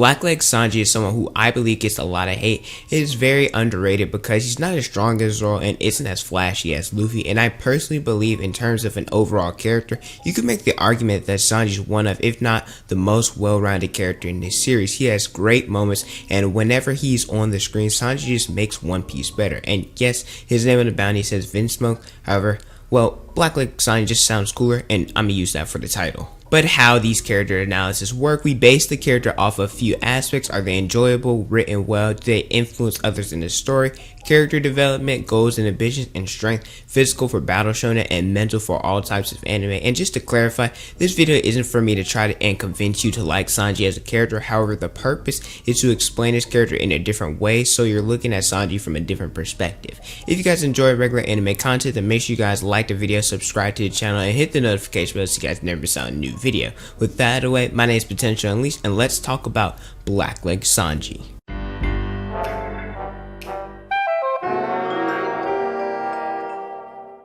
Leg Sanji is someone who I believe gets a lot of hate. It is very underrated because he's not as strong as Zoro and isn't as flashy as Luffy, and I personally believe in terms of an overall character, you could make the argument that Sanji is one of, if not the most well-rounded character in this series. He has great moments, and whenever he's on the screen, Sanji just makes One Piece better. And yes, his name on the bounty says Vinsmoke, however, well, Leg Sanji just sounds cooler, and I'm gonna use that for the title. But how these character analysis work, we base the character off of a few aspects. Are they enjoyable, written well, do they influence others in the story, character development, goals and ambitions, and strength, physical for battle shonen, and mental for all types of anime. And just to clarify, this video isn't for me to try to convince you to like Sanji as a character. However, the purpose is to explain his character in a different way, so you're looking at Sanji from a different perspective. If you guys enjoy regular anime content, then make sure you guys like the video, subscribe to the channel, and hit the notification bell so you guys never miss out on a new video. With that out of the way, my name is Potential Unleashed, and let's talk about Leg Sanji.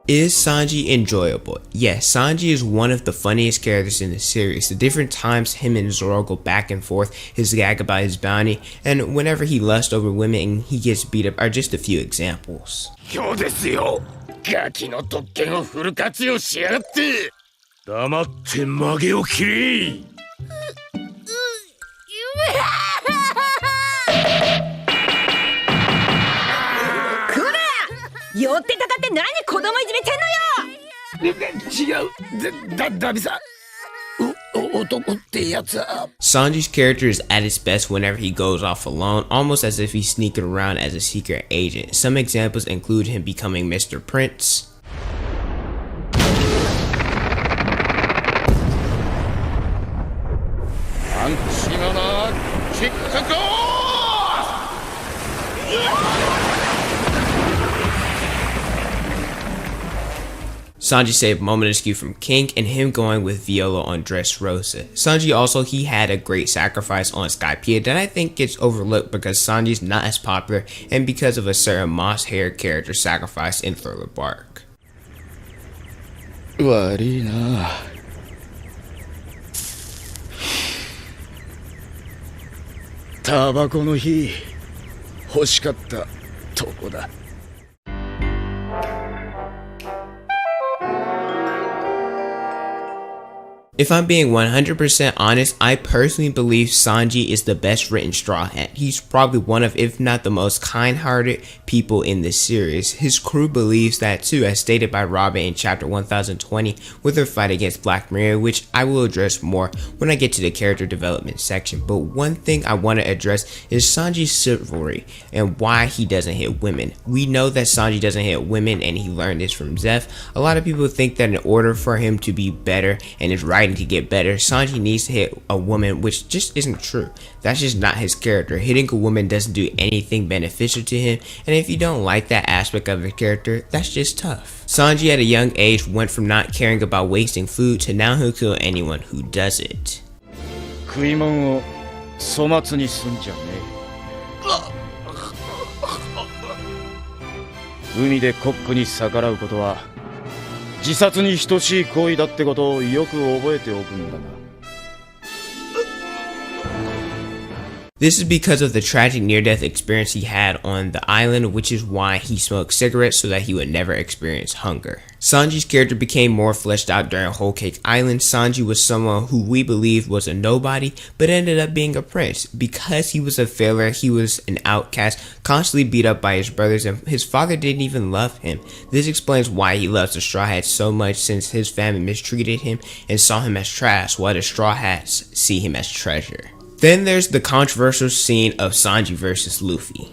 Is Sanji enjoyable? Yes, Sanji is one of the funniest characters in the series. The different times him and Zoro go back and forth, his gag about his bounty, and whenever he lusts over women and he gets beat up are just a few examples. Sanji's character is at its best whenever he goes off alone, almost as if he's sneaking around as a secret agent. Some examples include him becoming Mr. Prince, Sanji saved Momonosuke from King, and him going with Viola on Dressrosa. Sanji also, he had a great sacrifice on Skypiea that I think gets overlooked because Sanji's not as popular and because of a certain moss-haired character sacrifice in Thriller Bark. If I'm being 100% honest, I personally believe Sanji is the best written Straw Hat. He's probably one of, if not the most kind-hearted people in this series. His crew believes that too, as stated by Robin in chapter 1020 with her fight against Black Mirror, which I will address more when I get to the character development section. But one thing I want to address is Sanji's chivalry and why he doesn't hit women. We know that Sanji doesn't hit women, and he learned this from Zeph. A lot of people think that in order for him to be better and his writing to get better, Sanji needs to hit a woman, which just isn't true. That's just not his character. Hitting a woman doesn't do anything beneficial to him, and if you don't like that aspect of the character, that's just tough. Sanji at a young age went from not caring about wasting food to now he'll kill anyone who does it. This is because of the tragic near-death experience he had on the island, which is why he smoked cigarettes so that he would never experience hunger. Sanji's character became more fleshed out during Whole Cake Island. Sanji was someone who we believed was a nobody, but ended up being a prince. Because he was a failure, he was an outcast, constantly beat up by his brothers, and his father didn't even love him. This explains why he loves the Straw Hats so much, since his family mistreated him and saw him as trash, while the Straw Hats see him as treasure. Then there's the controversial scene of Sanji versus Luffy.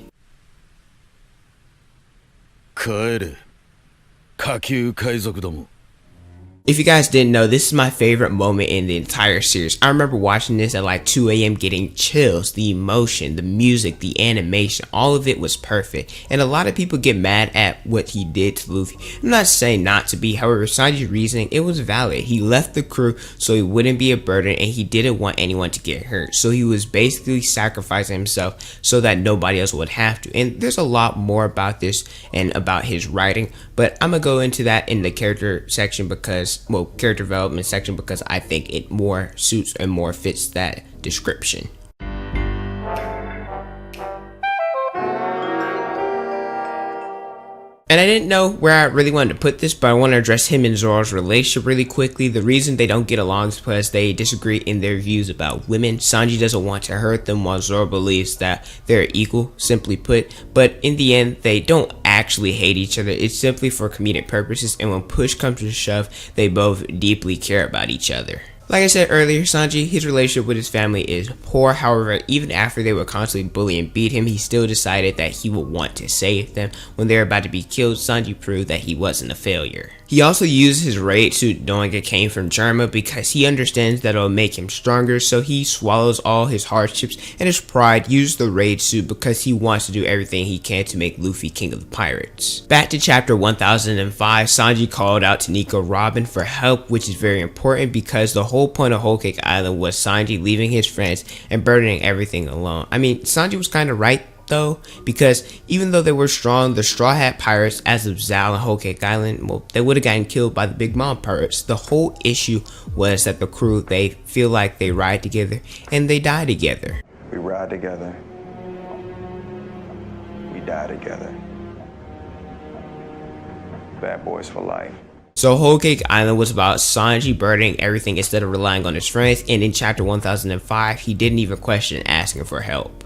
If you guys didn't know, this is my favorite moment in the entire series. I remember watching this at like 2 a.m. getting chills. The emotion, the music, the animation, all of it was perfect. And a lot of people get mad at what he did to Luffy. I'm not saying not to be, however, Sanji's reasoning, it was valid. He left the crew so he wouldn't be a burden, and he didn't want anyone to get hurt. So he was basically sacrificing himself so that nobody else would have to. And there's a lot more about this and about his writing, but I'm gonna go into that in the character section because, well, character development section, because I think it more suits and more fits that description. And I didn't know where I really wanted to put this, but I want to address him and Zoro's relationship really quickly. The reason they don't get along is because they disagree in their views about women. Sanji doesn't want to hurt them, while Zoro believes that they're equal, simply put. But in the end, they don't actually hate each other. It's simply for comedic purposes, and when push comes to shove, they both deeply care about each other. Like I said earlier, Sanji, his relationship with his family is poor. However, even after they would constantly bully and beat him, he still decided that he would want to save them. When they were about to be killed, Sanji proved that he wasn't a failure. He also used his raid suit knowing it came from Germa because he understands that it'll make him stronger, so he swallows all his hardships and his pride, uses the raid suit because he wants to do everything he can to make Luffy king of the pirates. Back to chapter 1005, Sanji called out to Nico Robin for help, which is very important because the whole point of Whole Cake Island was Sanji leaving his friends and burdening everything alone. I mean, Sanji was kind of right though, because even though they were strong, the Straw Hat Pirates, as of Zal and Whole Cake Island, well, they would have gotten killed by the Big Mom Pirates. The whole issue was that the crew, they feel like they ride together and they die together. We ride together. We die together. Bad boys for life. So Whole Cake Island was about Sanji burdening everything instead of relying on his friends, and in chapter 1005, he didn't even question asking for help.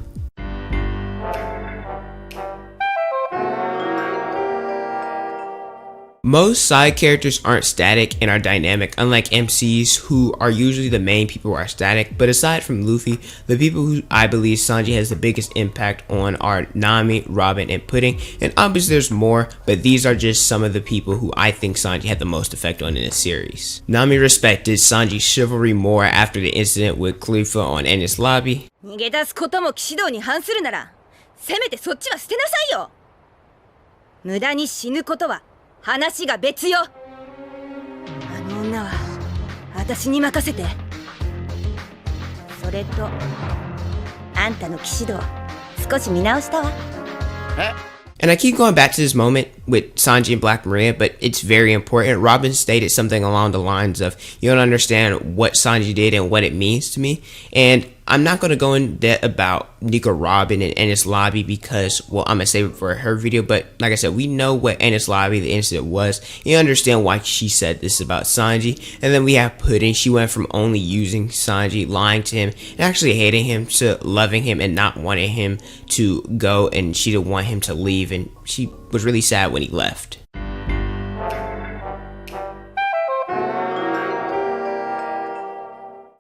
Most side characters aren't static and are dynamic, unlike MCs who are usually the main people who are static. But aside from Luffy, the people who I believe Sanji has the biggest impact on are Nami, Robin, and Pudding. And obviously there's more, but these are just some of the people who I think Sanji had the most effect on in this series. Nami respected Sanji's chivalry more after the incident with Khalifa on Enies Lobby. 逃げ出すことも騎士道に反するなら、せめてそっちは捨てなさいよ。無駄に死ぬことは話が別よ。あの女は私に任せて。それとあんたの騎士道少し見直したわ。And I keep going back to this moment with Sanji and Black Maria, but it's very important. Robin stated something along the lines of, you don't understand what Sanji did and what it means to me. And I'm not going to go in depth about Nico Robin and Enies Lobby because, well, I'm going to save it for her video. But like I said, we know what Enies Lobby, the incident was. You understand why she said this about Sanji. And then we have Pudding. She went from only using Sanji, lying to him, and actually hating him, to loving him and not wanting him to go. And she didn't want him to leave. And she was really sad when he left.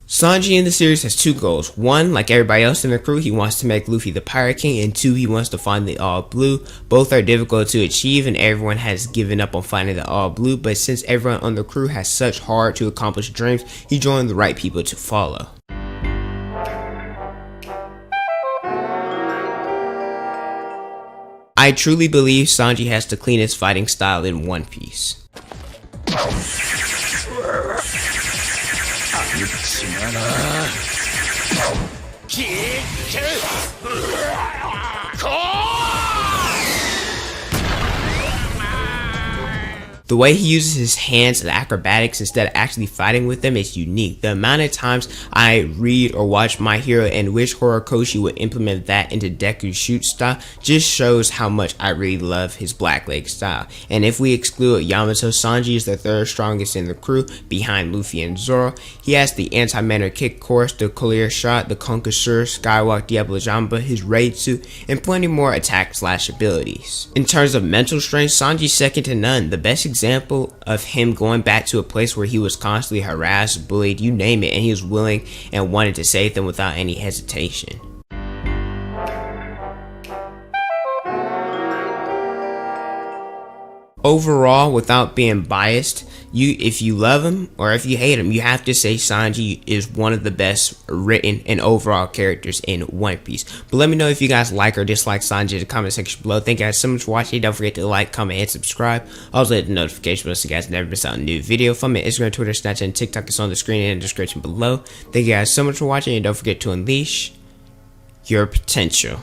Sanji in the series has two goals. One, like everybody else in the crew, he wants to make Luffy the Pirate King, and two, he wants to find the All Blue. Both are difficult to achieve and everyone has given up on finding the All Blue, but since everyone on the crew has such hard to accomplish dreams, he joined the right people to follow. I truly believe Sanji has the cleanest fighting style in One Piece. The way he uses his hands and acrobatics instead of actually fighting with them is unique. The amount of times I read or watch My Hero and wish Horikoshi would implement that into Deku's shoot style just shows how much I really love his black leg style. And if we exclude Yamato, Sanji is the third strongest in the crew behind Luffy and Zoro. He has the anti-manner kick course, the clear shot, the conqueror, skywalk, Diablo Jamba, his raid suit, and plenty more attack slash abilities. In terms of mental strength, Sanji's second to none. The best example of him going back to a place where he was constantly harassed, bullied, you name it, and he was willing and wanted to save them without any hesitation. Overall, without being biased, if you love him or if you hate him, you have to say Sanji is one of the best written and overall characters in One Piece. But let me know if you guys like or dislike Sanji in the comment section below. Thank you guys so much for watching. Don't forget to like, comment, and subscribe. Also hit the notification bell so you guys never miss out on a new video. Follow me on Instagram, Twitter, Snapchat, and TikTok. It's on the screen and in the description below. Thank you guys so much for watching, and don't forget to unleash your potential.